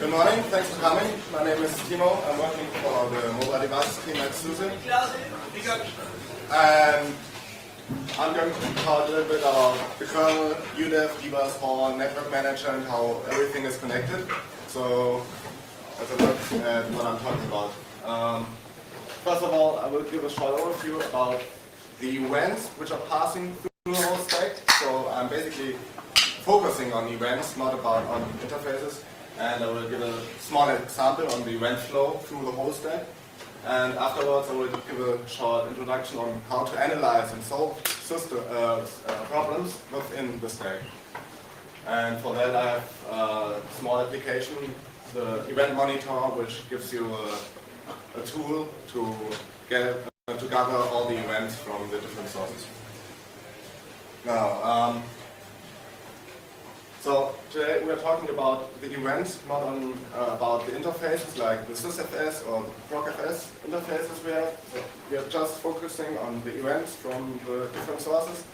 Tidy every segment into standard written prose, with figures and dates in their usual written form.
Good morning, thanks for coming. My name is Timo. I'm working for the mobile devices team at SUSE. And I'm going to talk a little bit about the kernel, UDEV, dbus, HORN, network manager, and how everything is connected. So that's a look at what I'm talking about. First of all, I will give a short overview about the events which are passing through the whole stack. So I'm basically focusing on events, not about on interfaces. And I will give a small example on the event flow through the whole stack. And afterwards, I will give a short introduction on how to analyze and solve system problems within the stack. And for that, I have a small application, the event monitor, which gives you a tool to gather all the events from the different sources. Now, so today we are talking about the events, not on, about the interfaces like the sysfs or the procfs interfaces we have. So we are just focusing on the events from the different sources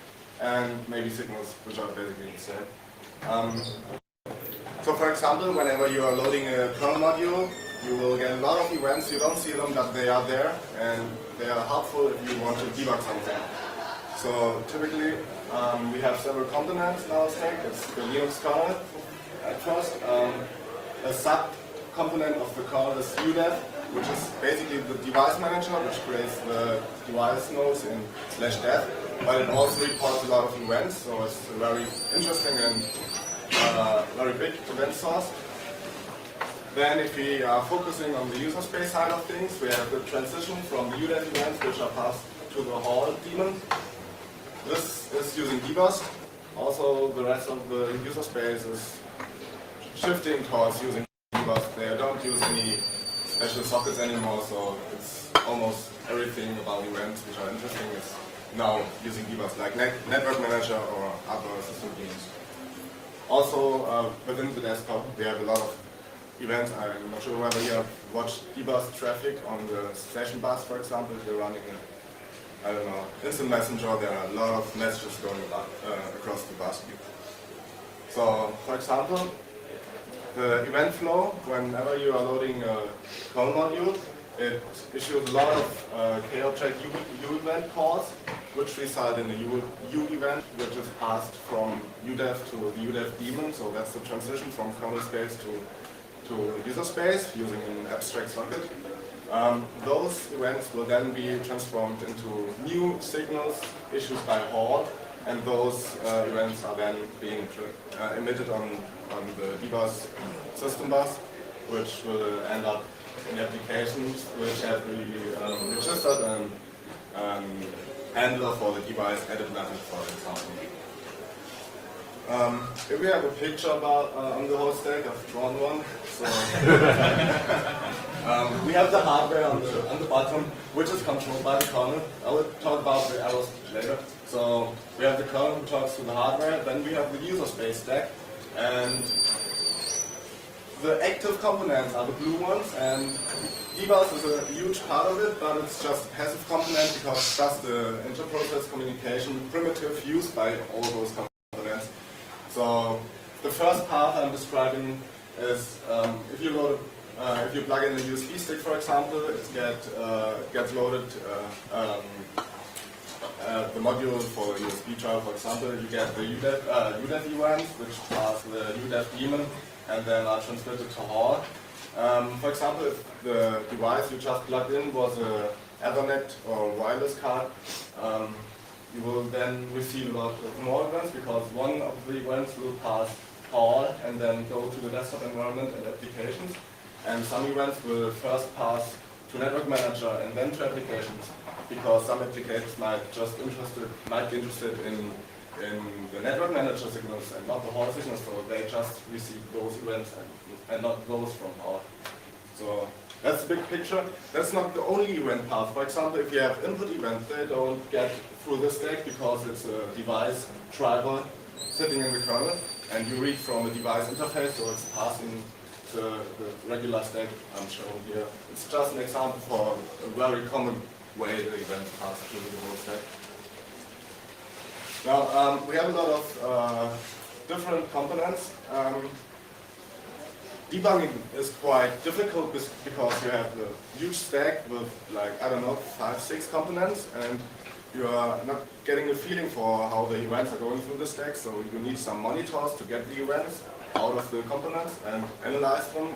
and maybe signals, which are basically the same. So for example, whenever you are loading a kernel module, you will get a lot of events. You don't see them, but they are there, and they are helpful if you want to debug something. So typically, we have several components in our stack. It's the Linux kernel at first. A sub-component of the kernel is UDEV, which is basically the device manager, which creates the device nodes in /dev, but it also reports a lot of events, so it's a very interesting and very big event source. Then if we are focusing on the user space side of things, we have the transition from the UDEV events, which are passed to the HORN daemon. This is using dbus. Also, the rest of the user space is shifting towards using dbus. They don't use any special sockets anymore, so it's almost everything about events which are interesting is now using dbus, like network manager or other system teams. Also, within the desktop, we have a lot of events. I'm not sure whether you have watched dbus traffic on the session bus, for example. If you're running I don't know, instant messenger, there are a lot of messages going about, across the bus queue. So, for example, the event flow, whenever you are loading a kernel module, it issues a lot of k-object u-event calls, which result in a u event, which is passed from UDEV to the UDEV daemon. So that's the transition from kernel space to user space using an abstract socket. Those events will then be transformed into new signals issued by HORN, and those events are then being emitted on the dbus system bus, which will end up in applications which have really registered a handler for the device edit method, for example. If we have a picture about on the whole stack, I've drawn one. So we have the hardware on the bottom, which is controlled by the kernel. I will talk about the errors later. So we have the kernel who talks to the hardware. Then we have the user space stack, and the active components are the blue ones. And dbus is a huge part of it, but it's just a passive component because it's just the interprocess communication primitive used by all those components. So the first part I'm describing is if you plug in a USB stick, for example, it gets loaded the module for the USB drive, for example. You get the UDEV events, which pass the UDEV daemon and then are transmitted to HORN. For example, if the device you just plugged in was a Ethernet or wireless card, you will then receive a lot of more events because one of the events will pass HORN and then go to the desktop environment and applications. And some events will first pass to network manager and then to applications because some applications might be interested in the network manager signals and not the HORN signals, so they just receive those events and not those from HORN. So that's the big picture. That's not the only event path. For example, if you have input events, they don't get through the stack because it's a device driver sitting in the kernel, and you read from a device interface, so it's passing the regular stack I'm showing here. It's just an example for a very common way the event pass through the whole stack. Now, we have a lot of different components. debugging is quite difficult because you have a huge stack with, like, I don't know, 5, 6 components, and you are not getting a feeling for how the events are going through the stack, so you need some monitors to get the events out of the components and analyze them.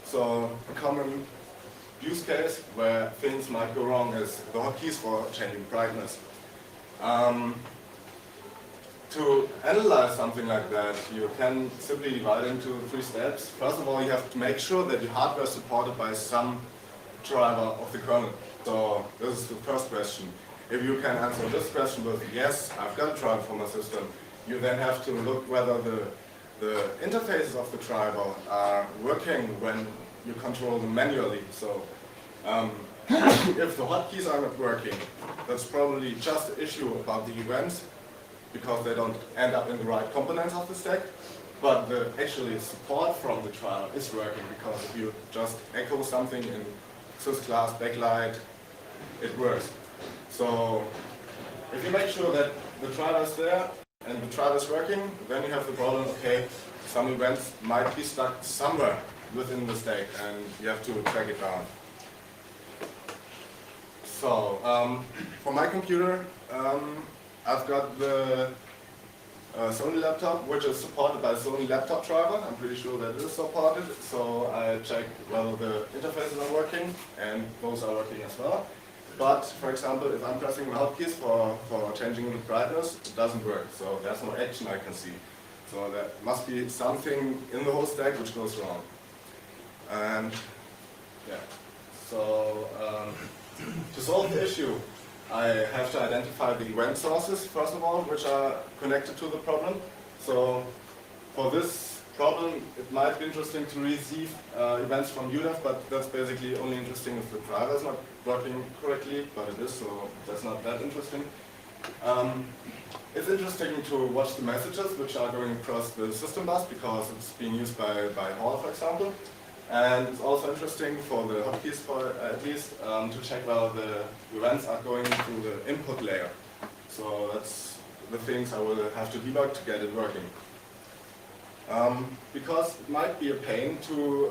So a common use case where things might go wrong is the hotkeys for changing brightness. To analyze something like that, you can simply divide into 3 steps. First of all, you have to make sure that your hardware is supported by some driver of the kernel. So this is the first question. If you can answer this question with yes, I've got a driver for my system, you then have to look whether the interfaces of the driver are working when you control them manually. So if the hotkeys are not working, that's probably just an issue about the events, because they don't end up in the right components of the stack. But the actually support from the driver is working, because if you just echo something in sysclass backlight, it works. So if you make sure that the driver is there and the driver is working, then you have the problem, okay, some events might be stuck somewhere within the stack and you have to track it down. So for my computer, I've got the Sony laptop, which is supported by the Sony laptop driver. I'm pretty sure that it is supported. So I check whether the interfaces are working, and those are working as well. But for example, if I'm pressing the hotkeys for changing the brightness, it doesn't work. So there's no action I can see. So there must be something in the whole stack which goes wrong. And yeah, so to solve the issue, I have to identify the event sources, first of all, which are connected to the problem. So for this problem, it might be interesting to receive events from UDEF, but that's basically only interesting if the driver is not working correctly, but it is, so that's not that interesting. It's interesting to watch the messages which are going across the system bus, because it's being used by Hall, for example. And it's also interesting for the hotkeys, at least, to check whether the events are going through the input layer. So that's the things I will have to debug to get it working. Because it might be a pain to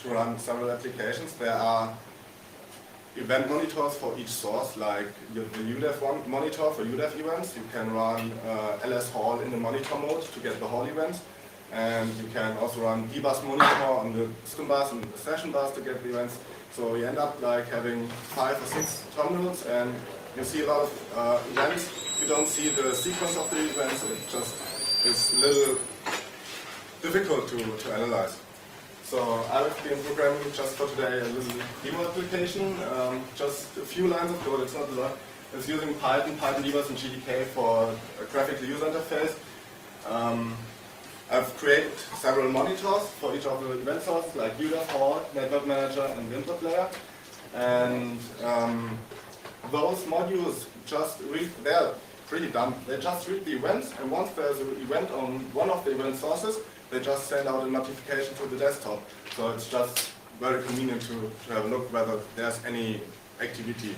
run several applications, there are event monitors for each source, like the UDEF monitor for UDEF events. You can run ls Hall in the monitor mode to get the Hall events. And you can also run dbus monitor on the system bus and the session bus to get the events. So you end up like having 5 or 6 terminals, and you see a lot of events. You don't see the sequence of the events. It just is a little difficult to analyze. So I've been programming just for today a little demo application, just a few lines of code. It's not a lot. It's using Python dbus, and GDK for a graphical user interface. I've created several monitors for each of the event sources, like UDEF, Hall, Network Manager, and the input layer. And those modules just read, they're pretty dumb. They just read the events, and once there's an event on one of the event sources, they just send out a notification to the desktop. So it's just very convenient to have a look whether there's any activity.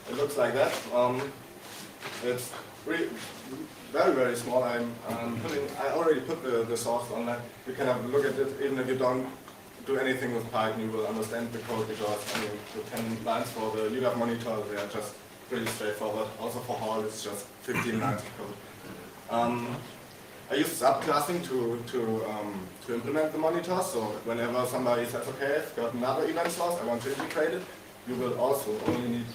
It looks like that. It's really very, very small. I already put the source on that. You can have a look at it. Even if you don't do anything with Python, you will understand the code, because I mean, the 10 lines for the UDEF monitor, they are just pretty straightforward. Also for Hall, it's just 15 lines of code. I use subclassing to implement the monitor. So whenever somebody says, okay, I've got another event source, I want to integrate it, you will also only need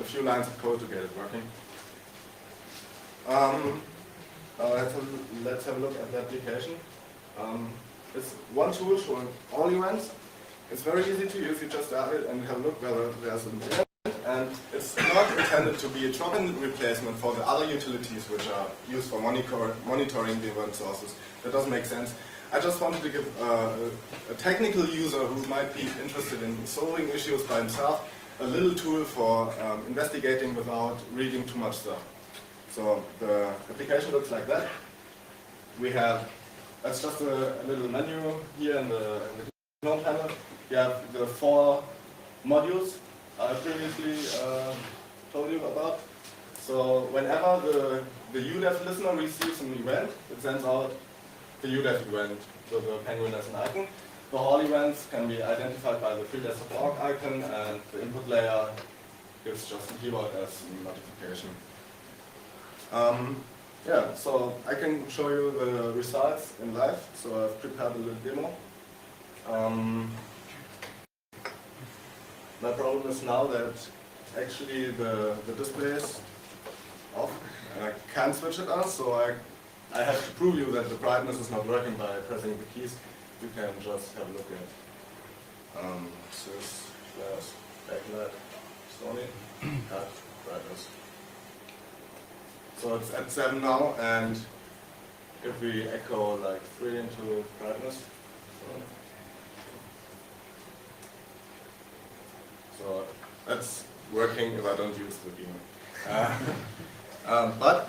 a few lines of code to get it working. Let's have a look at the application. It's one tool showing all events. It's very easy to use. You just start it and have a look whether there's an event. And it's not intended to be a drop-in replacement for the other utilities which are used for monitoring the event sources. That doesn't make sense. I just wanted to give a technical user who might be interested in solving issues by himself a little tool for investigating without reading too much stuff. So the application looks like that. We have, that's just a little menu here in the GNOME panel. You have the 4 modules I previously told you about. So whenever the UDEF listener receives an event, it sends out the UDEF event with the penguin as an icon. The Hall events can be identified by the field as a org icon, and the input layer gives just a keyword as a notification. Yeah, so I can show you the results in live. So I've prepared a little demo. My problem is now that actually the display is off and I can't switch it on, so I have to prove you that the brightness is not working by pressing the keys. You can just have a look at sys slash backlight Sony cut brightness. So it's at 7 now, and if we echo like 3 into brightness, so that's working if I don't use the beamer. But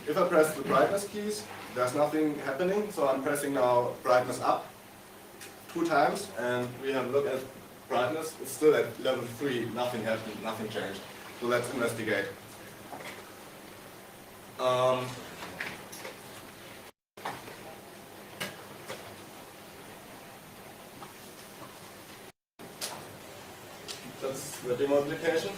if I press the brightness keys, there's nothing happening. So I'm pressing now brightness up 2 times, and we have a look at brightness. It's still at level 3. Nothing happened. Nothing changed. So let's investigate. That's the demo application.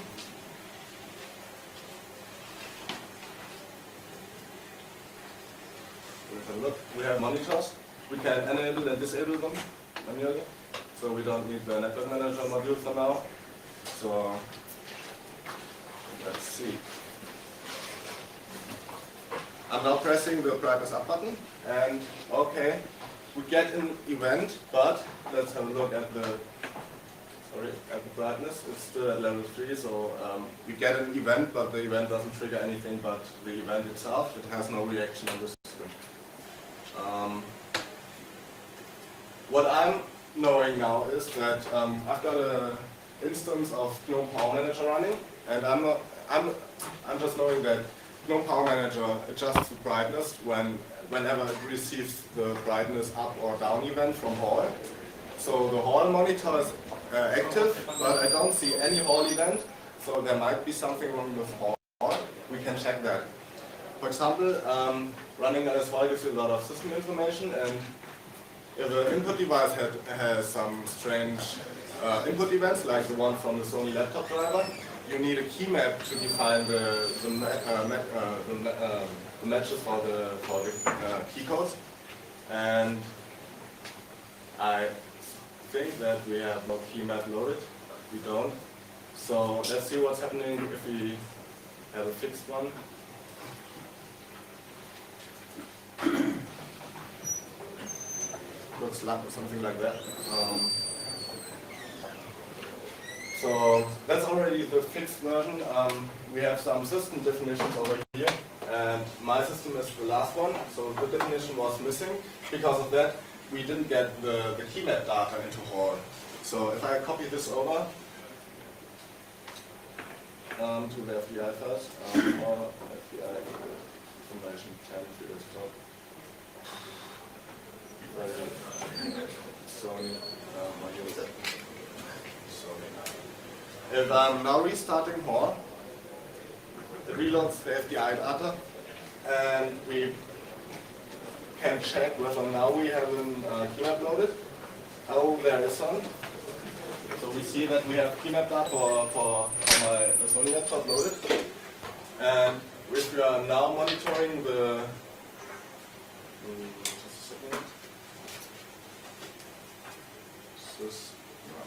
Look, we have monitors. We can enable and disable them manually. So we don't need the network manager module for now. So let's see. I'm now pressing the brightness up button, and okay, we get an event, but let's have a look at the brightness. It's still at level 3, so we get an event, but the event doesn't trigger anything but the event itself. It has no reaction on the system. What I'm knowing now is that I've got an instance of GNOME Power Manager running, and I'm just knowing that GNOME Power Manager adjusts the brightness whenever it receives the brightness up or down event from Hall. So the Hall monitor is active, but I don't see any Hall event, so there might be something wrong with Hall. We can check that. For example, running LS4 gives you a lot of system information, and if an input device has some strange input events, like the one from the Sony laptop driver, you need a key map to define the matches for the key codes. And I think that we have no key map loaded. We don't. So let's see what's happening if we have a fixed one. Looks like something like that. So that's already the fixed version. We have some system definitions over here, and my system is the last one, so the definition was missing. Because of that, we didn't get the key map data into Hall. So if I copy this over to the FBI first, or FBI information 10 fields top. Sony, if I'm now restarting Hall, it reloads the FDI data, and we can check whether now we have a keymap loaded. Oh, there is some. So we see that we have keymap data for my Sony laptop loaded. And if we are now monitoring the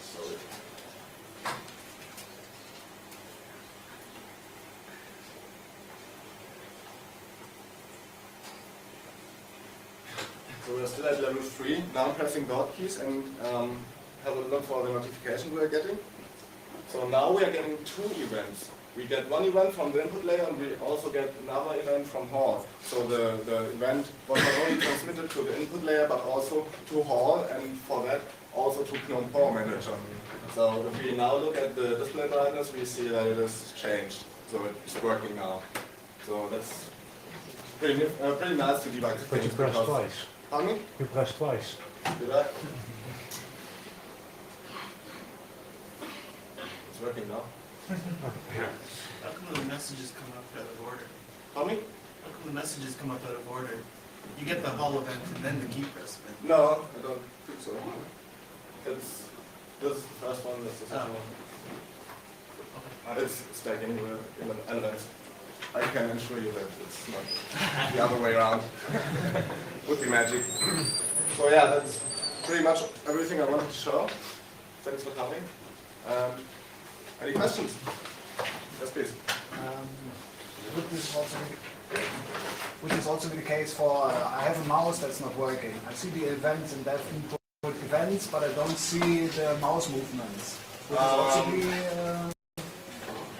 sorry. So we're still at level 3. Now I'm pressing dot keys and have a look for the notification we're getting. So now we are getting 2 events. We get one event from the input layer, and we also get another event from Hall. So the event was not only transmitted to the input layer, but also to Hall, and for that also to GNOME Power Manager. So if we now look at the display brightness, we see that it has changed. So it's working now. So that's pretty nice to debug. But you pressed twice. Pardon me? You pressed twice. Did I? It's working now. How come the messages come up out of order? Pardon me? How come the messages come up out of order? You get the whole event and then the key press. No, I don't think so. It's this is the first one, this is the second one. It's stacking the elements. I can assure you that it's not the other way around. Would be magic. So yeah, that's pretty much everything I wanted to show. Thanks for coming. Any questions? Yes, please. Would this also be the case for, I have a mouse that's not working. I see the events and that input events, but I don't see the mouse movements. Would this also be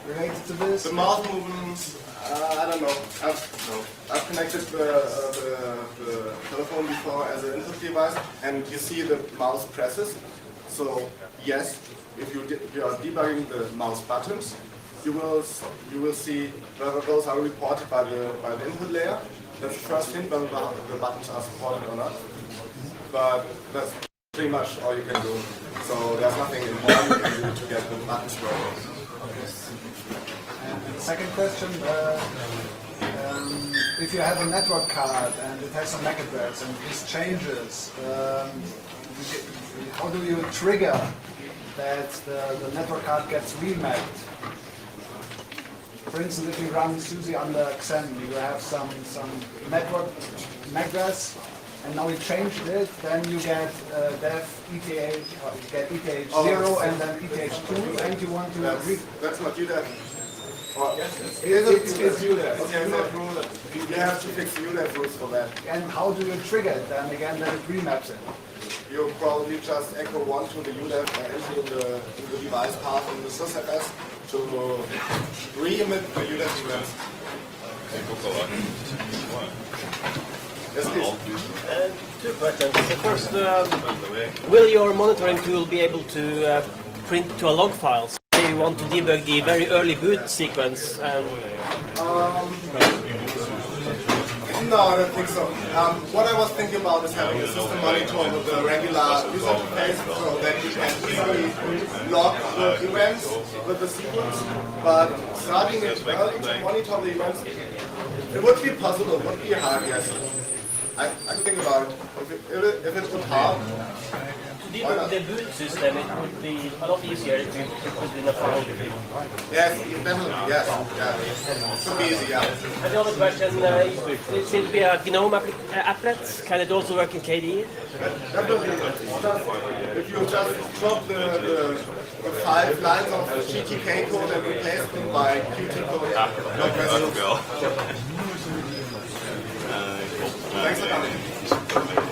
related to this? The mouse movements, I don't know. I've connected the telephone before as an input device, and you see the mouse presses. So yes, if you are debugging the mouse buttons, you will see whether those are reported by the input layer. That's the first hint whether the buttons are supported or not. But that's pretty much all you can do. So there's nothing more you can do to get the buttons working. And the second question, if you have a network card and it has some MAC address and this changes, how do you trigger that the network card gets remapped? For instance, if you run SUSE under XAML, you have some network MAC address, and now you changed it, then you get def ETH, you get ETH0 and then ETH2, and you want to that's not UDEF. It's UDEF. Okay, you have to fix the UDEF rules for that. And how do you trigger it then again that it remaps it? You probably just echo 1 to the UDEF into the device path in the sysfs to re-emit the UDEF events. Yes, please. Two questions. The first, will your monitoring tool be able to print to a log file? Say you want to debug the very early boot sequence. No, I don't think so. What I was thinking about is having a system monitor with a regular user interface so that you can easily log the events with the sequence. But starting it early to monitor the events, it would be possible, it would be hard, yes. I think about it. If it would hard. To debug the boot system, it would be a lot easier if you put in a file. Yes, definitely, yes. Yeah. It should be easy, yeah. And the other question, it seems to be a GNOME applet. Can it also work in KDE? Definitely. If you just drop the 5 lines of GTK code and replace them by Qt code, no question. Thanks for coming.